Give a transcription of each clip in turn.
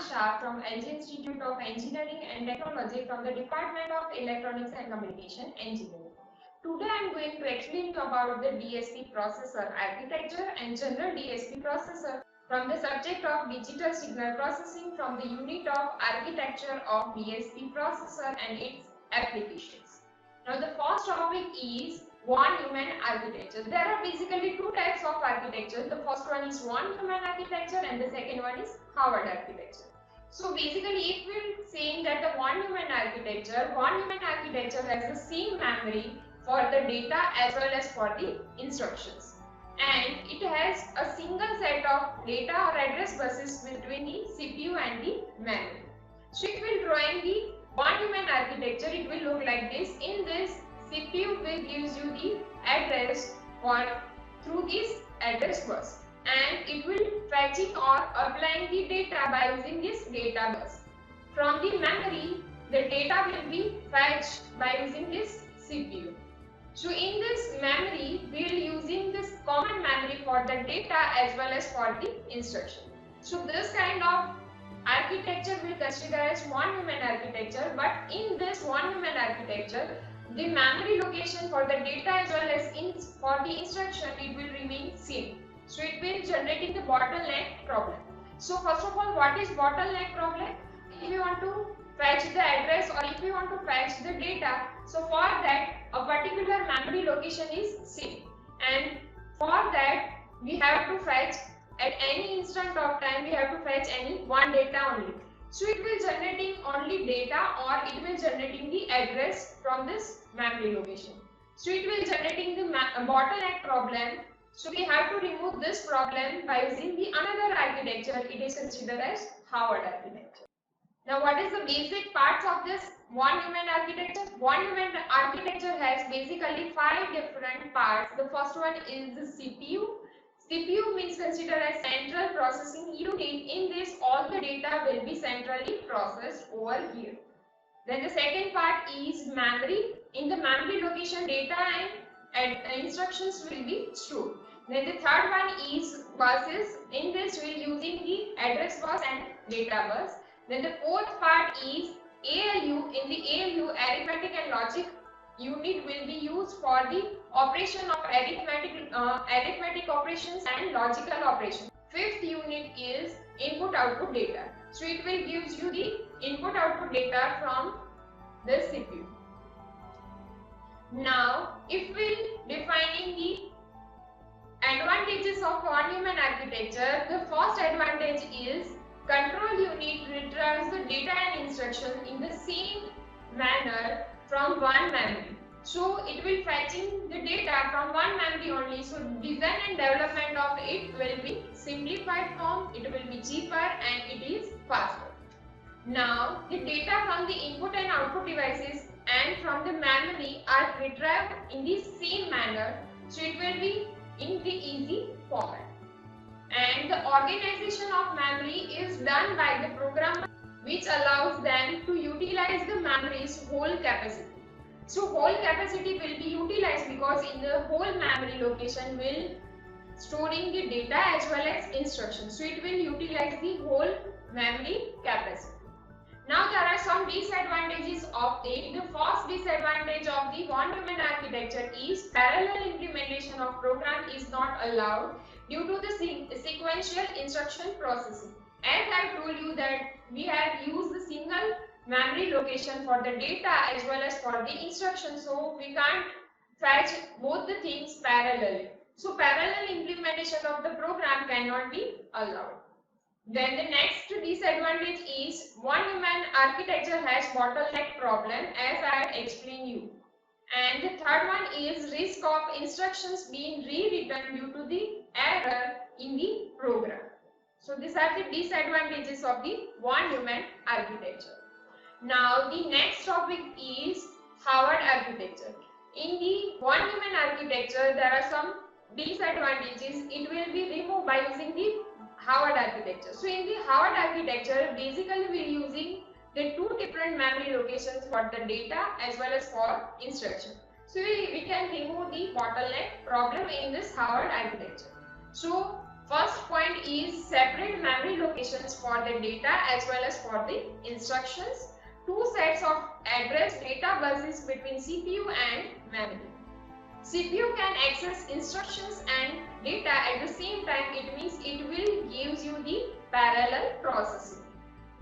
Shah from LG Institute of Engineering and Technology from the Department of Electronics and Communication Engineering. Today I am going to explain you about the DSP processor architecture and general DSP processor from the subject of digital signal processing from the unit of architecture of DSP processor and its applications. Now the first topic is von Neumann architecture. There are basically two types of architecture. The first one is von Neumann architecture and the second one is Harvard architecture. So basically if we are saying that the von Neumann architecture has the same memory for the data as well as for the instructions, and it has a single set of data or address buses between the CPU and the memory. So if we draw in the von Neumann architecture, it will look like this. In this, CPU will gives you the address for through this address bus, and it will fetching or applying the data by using this data bus. From the memory, the data will be fetched by using this CPU. So in this memory, we are using this common memory for the data as well as for the instruction. So this kind of architecture we consider as von Neumann architecture, but in this von Neumann architecture, the memory location for the data as well as for the instruction, it will remain same. So it will generating the bottleneck problem. So first of all, what is bottleneck problem? If you want to fetch the address or if you want to fetch the data, so for that a particular memory location is same, and for that we have to fetch at any instant of time, we have to fetch any one data only. So it will generating only data or it will generating the address from this memory location. So it will generating the bottleneck problem. So we have to remove this problem by using the another architecture. It is considered as Harvard architecture. Now what is the basic parts of this von Neumann architecture? Von Neumann architecture has basically 5 different parts. The first one is the CPU. CPU means considered as central processing unit. In this, all the data will be centrally processed over here. Then the second part is memory. In the memory location, data and instructions will be stored. Then the third one is buses. In this, we are using the address bus and data bus. Then the fourth part is ALU. In the ALU, arithmetic and logic unit will be used for the operation of arithmetic operations and logical operations. Fifth unit is input output data. So it will gives you the input output data from the CPU. Now if we defining the advantages of von Neumann architecture, the first advantage is control unit retrieves the data and instruction in the same manner from one memory. So it will fetching the data from one memory only. So design and development of it will be simplified form, it will be cheaper and it is faster. Now the data from the input and output devices and from the memory are retrieved in the same manner. So it will be in the easy format. And the organization of memory is done by the programmer, which allows them to utilize the memory's whole capacity. So whole capacity will be utilized because in the whole memory location will storing the data as well as instructions. So it will utilize the whole memory capacity. Now there are some disadvantages of it. The first disadvantage of the von Neumann architecture is parallel implementation of program is not allowed due to the sequential instruction processing. As I told you that we have used the single memory location for the data as well as for the instruction, so we can't fetch both the things parallelly. So parallel implementation of the program cannot be allowed. Then the next disadvantage is von Neumann architecture has bottleneck problem, as I had explained you. And the third one is risk of instructions being rewritten due to the error in the program. So these are the disadvantages of the von Neumann architecture. Now the next topic is Harvard architecture. In the von Neumann architecture, there are some disadvantages. It will be removed by using the Harvard architecture. So in the Harvard architecture, basically we are using the two different memory locations for the data as well as for instruction. So we can remove the bottleneck problem in this Harvard architecture. So First point is separate memory locations for the data as well as for the instructions. Two sets of address data buses between CPU and memory. CPU can access instructions and data at the same time. It means it will gives you the parallel processing.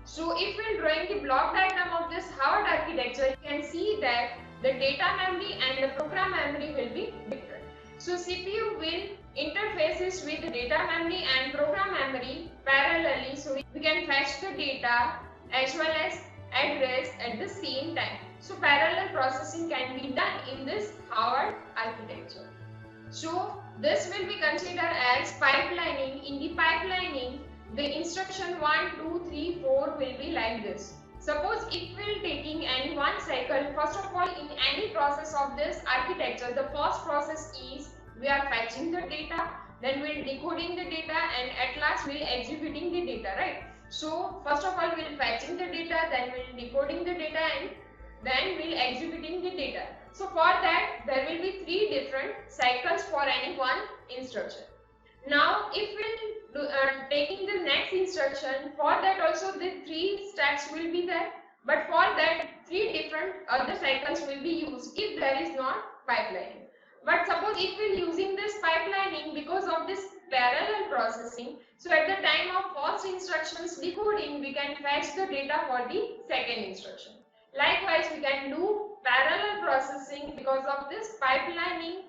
So if we are drawing the block diagram of this Howard architecture, you can see that the data memory and the program memory will be different. So CPU will interfaces with the data memory and program memory parallelly, so we can fetch the data as well as address at the same time. So parallel processing can be done in this Howard architecture. So this will be considered as pipelining. In the pipelining, the instruction 1, 2, 3, 4 will be like this. Suppose if we are taking any one cycle, first of all, in any process of this architecture, the first process is we are fetching the data, then we are decoding the data, and at last we are executing the data, right? So first of all we are fetching the data, then we are decoding the data, and then we are executing the data. So for that there will be three different cycles for any one instruction. Now if we are taking the next instruction, for that also the three steps will be there, but for that three different other cycles will be used if there is not pipelining. But suppose if we are using this pipelining, because of this parallel processing, so at the time of first instructions decoding, we can fetch the data for the second instruction. Likewise, we can do parallel processing because of this pipelining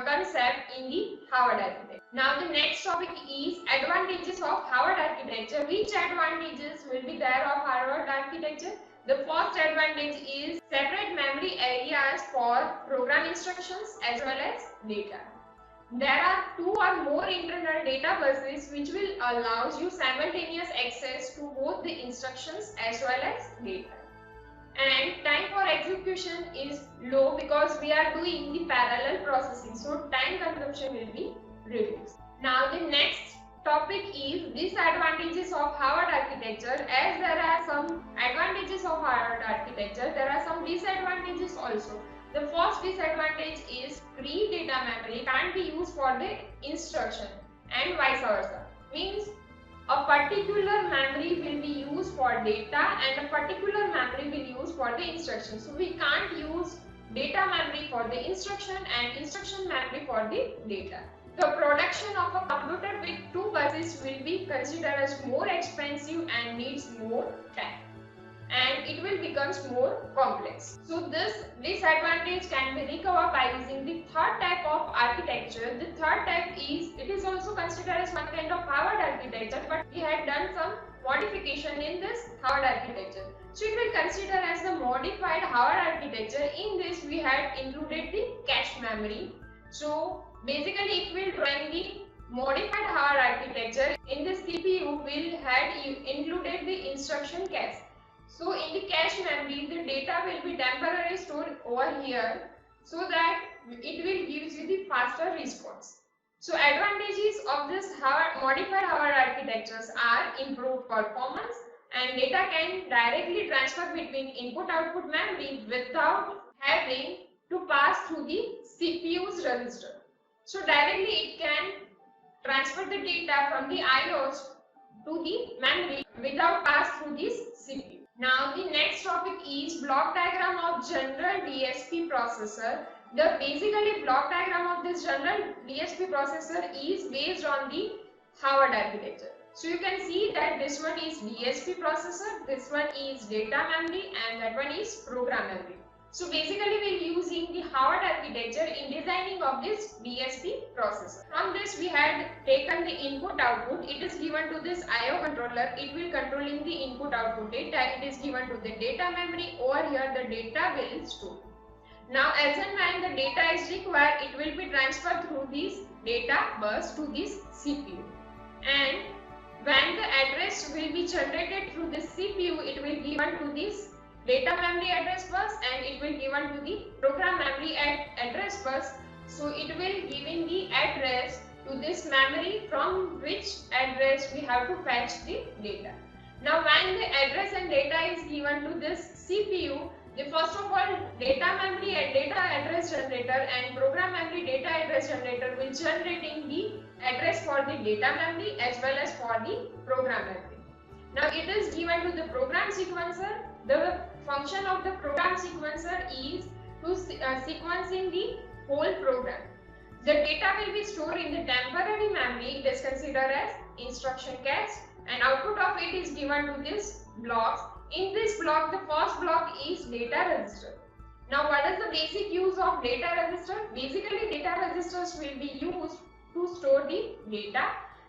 concept in the Howard architecture. Now the next topic is advantages of Howard architecture. Which advantages will be there of Howard architecture? The first advantage is separate memory areas for program instructions as well as data. There are two or more internal data buses which will allow you simultaneous access to both the instructions as well as data. And time for execution is low because we are doing the parallel processing, so time consumption will be reduced. Now the next topic is disadvantages of Howard architecture. As there are some advantages of Howard architecture, there are some disadvantages also. The first disadvantage is free data memory can't be used for the instruction and vice versa. Means a particular memory will be used for data and a particular memory will be used for the instruction. So we can't use data memory for the instruction and instruction memory for the data. The production of a computer with two buses will be considered as more expensive and needs more time, and it will become more complex. So this disadvantage can be recovered by using the third type of architecture. The third type is, it is also considered as one kind of Howard architecture, but we had done some modification in this Howard architecture. So it will consider as the modified Howard architecture. In this we had included the cache memory. So basically if we are drawing the modified Howard architecture, in the CPU will had included the instruction cache. So in the cache memory, the data will be temporarily stored over here so that it will give you the faster response. So advantages of this modified Howard architectures are improved performance, and data can directly transfer between input-output memory without having to pass through the CPU's register. So directly it can transfer the data from the IOs to the memory without pass through this CPU. Now the next topic is block diagram of general DSP processor. The basically block diagram of this general DSP processor is based on the Howard architecture. So you can see that this one is DSP processor, this one is data memory, and that one is program memory. So basically we are using the Howard architecture in designing of this DSP processor. From this we had taken the input output. It is given to this IO controller. It will controlling the input output data. It is given to the data memory. Over here the data will store. Now as and when the data is required, it will be transferred through this data bus to this CPU. And when the address will be generated through the CPU, it will given to this data memory address bus and it will given to the program memory address bus. So it will giving the address to this memory from which address we have to fetch the data. Now when the address and data is given to this CPU, The first of all, data memory and data address generator and program memory data address generator will generating the address for the data memory as well as for the program memory. Now it is given to the program sequencer. The function of the program sequencer is to sequencing the whole program. The data will be stored in the temporary memory. It is considered as instruction cache, and output of it is given to this blocks. In this block, the first block is data register. Now what is the basic use of data register? Basically data registers will be used to store the data,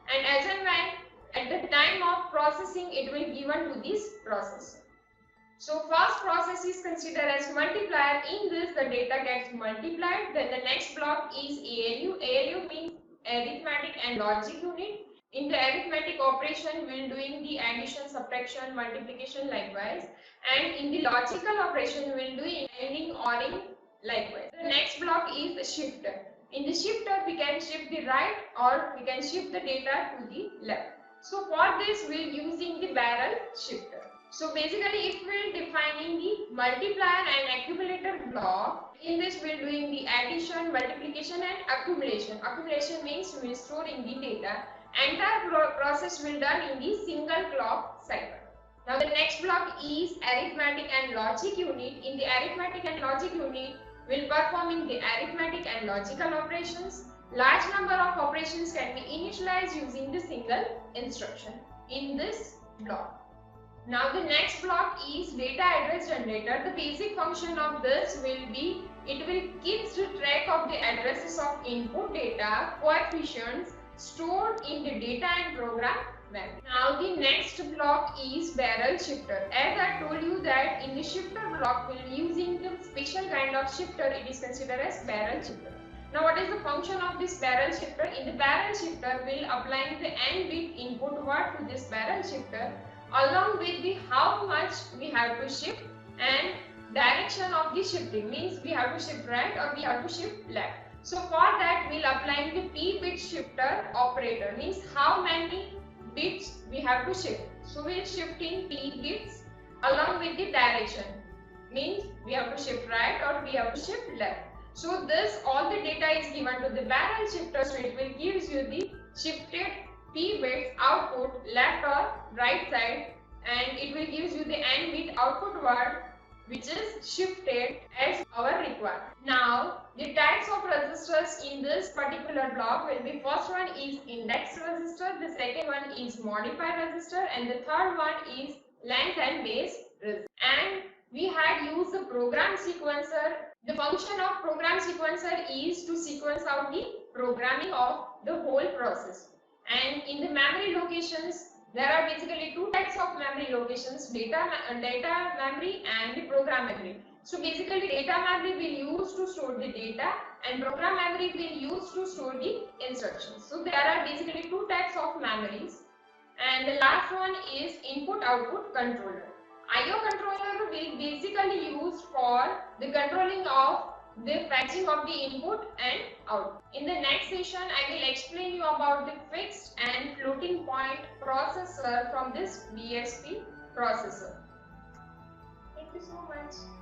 and as and when at the time of processing it will given to this processor. So first process is considered as multiplier. In this the data gets multiplied. Then the next block is ALU. ALU means arithmetic and logic unit. In the arithmetic operation we will doing the addition, subtraction, multiplication likewise, and in the logical operation we will doing adding, ORing likewise. The next block is the shifter. In the shifter we can shift the right or we can shift the data to the left. So for this we will using the barrel shifter. So basically if we are defining the multiplier and accumulator block, in this we are doing the addition, multiplication and accumulation. Accumulation means we are storing the data. Entire process will done in the single clock cycle. Now the next block is arithmetic and logic unit. In the arithmetic and logic unit, will performing the arithmetic and logical operations. Large number of operations can be initialized using the single instruction in this block. Now the next block is data address generator. The basic function of this will be, it will keep track of the addresses of input data, coefficients stored in the data and program memory. Now the next block is barrel shifter. As I told you that in the shifter block we will using the special kind of shifter, it is considered as barrel shifter. Now what is the function of this barrel shifter? In the barrel shifter we will applying the n bit input word to this barrel shifter along with the how much we have to shift and direction of the shifting, means we have to shift right or we have to shift left. So for that we will applying the p bit shifter operator, means how many bits we have to shift. So we will shift in p bits along with the direction, means we have to shift right or we have to shift left. So this all the data is given to the barrel shifter, so it will gives you the shifted p bits output left or right side, and it will gives you the n bit output word which is shifted as our requirement. Now the types of registers in this particular block will be, first one is index register, the second one is modified register, and the third one is length and base register. And we had used the program sequencer. The function of program sequencer is to sequence out the programming of the whole process. And in the memory locations, there are basically two types of memory locations, data memory and the program memory. So basically data memory will use to store the data and program memory will use to store the instructions. So there are basically two types of memories, and the last one is input output controller. IO controller will basically used for the controlling of the fetching of the input and output. In the next session, I will explain you about the fixed and floating point processor from this BSP processor. Thank you so much.